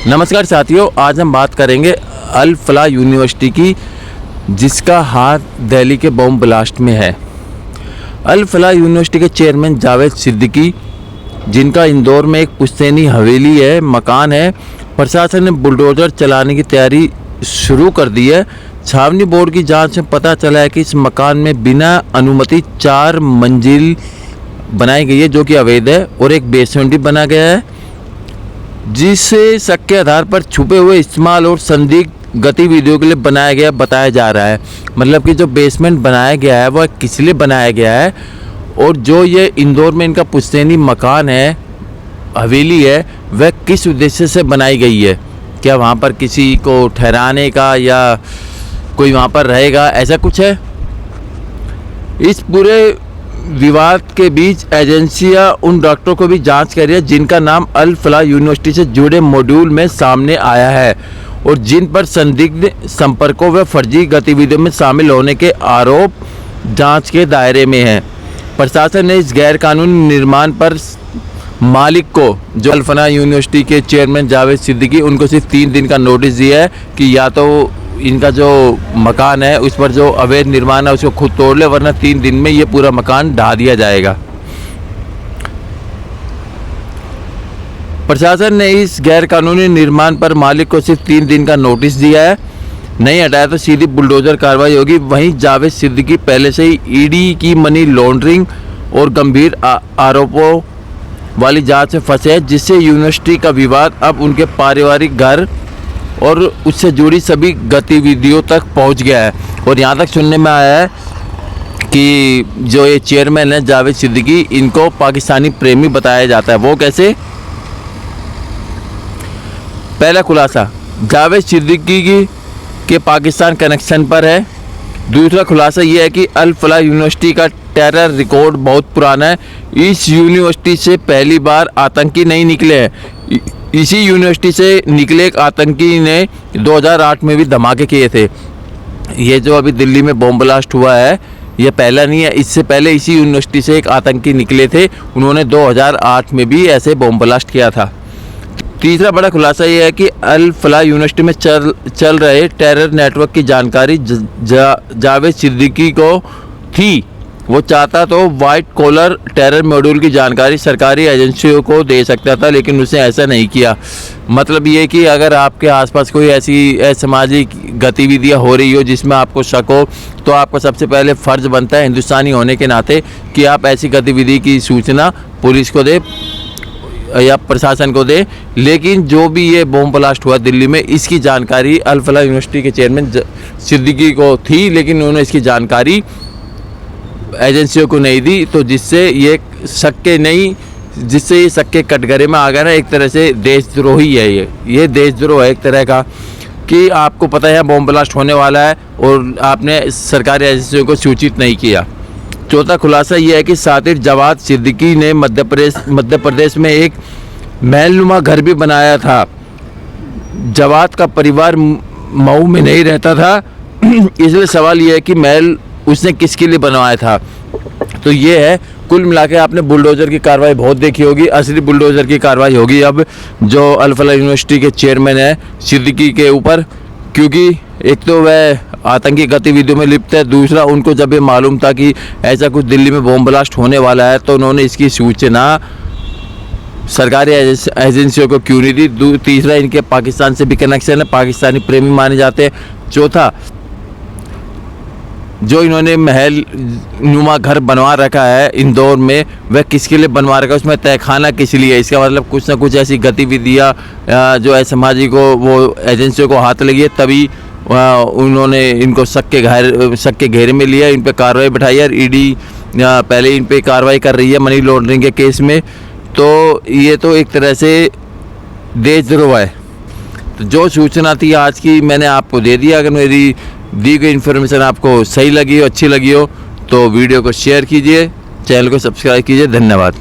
नमस्कार साथियों, आज हम बात करेंगे अल फलाह यूनिवर्सिटी की, जिसका हाथ दिल्ली के बॉम्ब ब्लास्ट में है। अल फलाह यूनिवर्सिटी के चेयरमैन जावेद सिद्दीकी, जिनका इंदौर में एक पुश्तैनी हवेली है, मकान है, प्रशासन ने बुलडोज़र चलाने की तैयारी शुरू कर दी है। छावनी बोर्ड की जांच में पता चला है कि इस मकान में बिना अनुमति 4 मंजिल बनाई गई है, जो कि अवैध है, और एक बेसमेंट भी बना गया है, जिसे शक के आधार पर छुपे हुए इस्तेमाल और संदिग्ध गतिविधियों के लिए बनाया गया बताया जा रहा है। मतलब कि जो बेसमेंट बनाया गया है वह किस लिए बनाया गया है, और जो ये इंदौर में इनका पुश्तैनी मकान है, हवेली है, वह किस उद्देश्य से बनाई गई है। क्या वहाँ पर किसी को ठहराने का या कोई वहाँ पर रहेगा, ऐसा कुछ है। इस पूरे विवाद के बीच एजेंसियां उन डॉक्टरों को भी जांच कर रही है जिनका नाम अल फलाह यूनिवर्सिटी से जुड़े मॉड्यूल में सामने आया है, और जिन पर संदिग्ध संपर्कों व फर्जी गतिविधियों में शामिल होने के आरोप जांच के दायरे में हैं। प्रशासन ने इस गैरकानूनी निर्माण पर मालिक को, जो अल फलाह यूनिवर्सिटी के चेयरमैन जावेद सिद्दीकी, उनको सिर्फ 3 दिन का नोटिस दिया है कि या तो इनका जो मकान है उस पर जो अवैध निर्माण है उसको खुद तोड़ ले, वरना 3 दिन में ये पूरा मकान ढा दिया जाएगा। प्रशासन ने इस गैरकानूनी निर्माण पर मालिक को सिर्फ 3 दिन का नोटिस दिया है, नहीं हटाया तो सीधी बुलडोजर कार्रवाई होगी। वहीं जावेद सिद्दीकी पहले से ही ईडी की मनी लॉन्ड्रिंग और गंभीर आरोपों वाली जांच में फंसे हैं, जिससे यूनिवर्सिटी का विवाद अब उनके पारिवारिक घर और उससे जुड़ी सभी गतिविधियों तक पहुंच गया है। और यहाँ तक सुनने में आया है कि जो ये चेयरमैन है जावेद सिद्दीकी, इनको पाकिस्तानी प्रेमी बताया जाता है। वो कैसे? पहला खुलासा, जावेद सिद्दीकी के पाकिस्तान कनेक्शन पर है। दूसरा खुलासा ये है कि अल फलाह यूनिवर्सिटी का टेरर रिकॉर्ड बहुत पुराना है। इस यूनिवर्सिटी से पहली बार आतंकी नहीं निकले हैं। इसी यूनिवर्सिटी से निकले एक आतंकी ने 2008 में भी धमाके किए थे। ये जो अभी दिल्ली में बॉम्ब ब्लास्ट हुआ है, ये पहला नहीं है। इससे पहले इसी यूनिवर्सिटी से एक आतंकी निकले थे, उन्होंने 2008 में भी ऐसे बॉम्ब ब्लास्ट किया था। तीसरा बड़ा खुलासा ये है कि अल फलाह यूनिवर्सिटी में चल रहे टेरर नेटवर्क की जानकारी जावेद सिद्दीकी को थी। वो चाहता तो वाइट कॉलर टेरर मॉड्यूल की जानकारी सरकारी एजेंसियों को दे सकता था, लेकिन उसने ऐसा नहीं किया। मतलब ये कि अगर आपके आसपास कोई ऐसी असामाजिक गतिविधियां हो रही हो जिसमें आपको शक हो, तो आपका सबसे पहले फ़र्ज़ बनता है हिंदुस्तानी होने के नाते कि आप ऐसी गतिविधि की सूचना पुलिस को दे या प्रशासन को दे। लेकिन जो भी ये बॉम्ब ब्लास्ट हुआ दिल्ली में, इसकी जानकारी अल फलाह यूनिवर्सिटी के चेयरमैन सिद्दीकी को थी, लेकिन उन्होंने इसकी जानकारी एजेंसियों को नहीं दी, तो जिससे ये शक के कटघरे में आ गया ना। एक तरह से देशद्रोही है ये देशद्रोह है एक तरह का, कि आपको पता है बॉम्ब ब्लास्ट होने वाला है और आपने सरकारी एजेंसियों को सूचित नहीं किया। चौथा खुलासा ये है कि सातिर जवाद सिद्दीकी ने मध्य प्रदेश में एक महलनुमा घर भी बनाया था। जवाद का परिवार मऊ में नहीं रहता था, इसलिए सवाल ये है कि महल उसने किसके लिए बनवाया था। तो ये है, कुल मिला के आपने बुलडोज़र की कार्रवाई बहुत देखी होगी। असली बुलडोज़र की कार्रवाई होगी अब जो अल फलाह यूनिवर्सिटी के चेयरमैन है सिद्दीकी के ऊपर, क्योंकि एक तो वह आतंकी गतिविधियों में लिप्त है, दूसरा उनको जब ये मालूम था कि ऐसा कुछ दिल्ली में बॉम्ब ब्लास्ट होने वाला है, तो उन्होंने इसकी सूचना सरकारी एजेंसियों को क्यों नहीं दी। तीसरा, इनके पाकिस्तान से भी कनेक्शन है, पाकिस्तानी प्रेमी माने जाते हैं। चौथा, जो इन्होंने महल नुमा घर बनवा रखा है इंदौर में, वह किसके लिए बनवा रखा है, उसमें तहखाना किस लिए है। इसका मतलब कुछ ना कुछ ऐसी गतिविधियाँ जो असामाजिक को वो एजेंसियों को हाथ लगी है, तभी उन्होंने इनको शक के घेरे में लिया, इन पर कार्रवाई बैठाई है। ईडी पहले इन पर कार्रवाई कर रही है मनी लॉन्ड्रिंग के केस में। तो ये तो एक तरह से देशद्रोह है। तो जो सूचना थी आज की मैंने आपको दे दिया। अगर मेरी दी गई इन्फॉर्मेशन आपको सही लगी हो, अच्छी लगी हो, तो वीडियो को शेयर कीजिए, चैनल को सब्सक्राइब कीजिए। धन्यवाद।